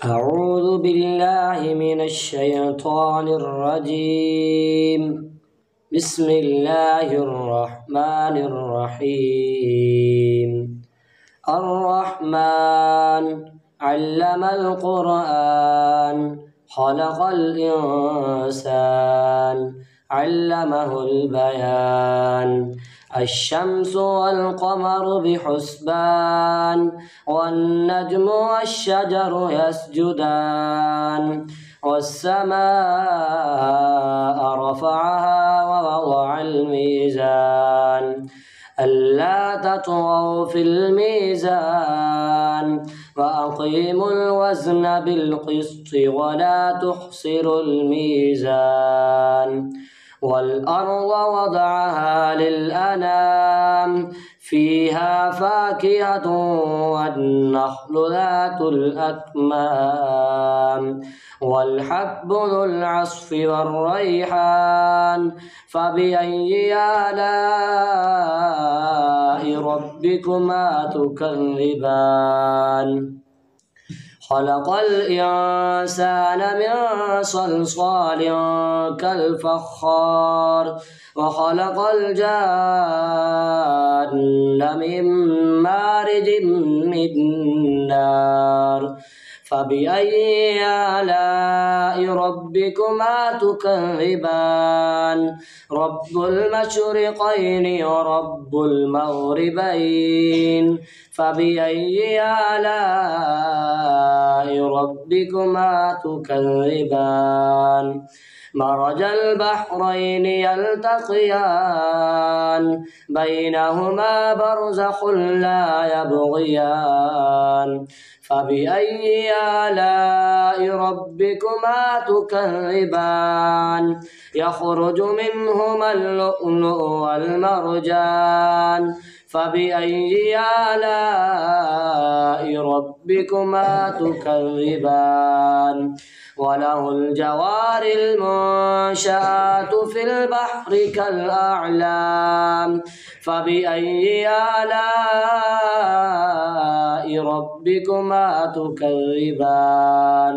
أعوذ بالله من الشيطان الرجيم. بسم الله الرحمن الرحيم. الرحمن علم القرآن خلق الإنسان علمه البيان. الشمس والقمر بحسبان والنجم والشجر يسجدان. والسماء رفعها ووضع الميزان ألا تطغوا في الميزان وأقيموا الوزن بالقسط ولا تخسروا الميزان. والأرض وضعها للأنام فيها فاكهة والنخل ذات الأكمام والحب ذو العصف والريحان. فبأي آلاء ربكما تكذبان؟ خلق الإنسان من صلصال كالفخار وخلق الجان من مارج من نار. فبأي آلاء ربكما تكذبان؟ رب المشرقين ورب المغربين. فبأي آلاء ربكما تكذبان؟ مرج البحرين يلتقيان بينهما برزخ لا يبغيان. فبأي آلاء ربكما تكذبان؟ يخرج منهما اللؤلؤ والمرجان. فبأي آلاء ربكما تكذبان؟ وله الجوار المنشآت في البحر كالأعلام. فبأي آلاء ربكما تكذبان؟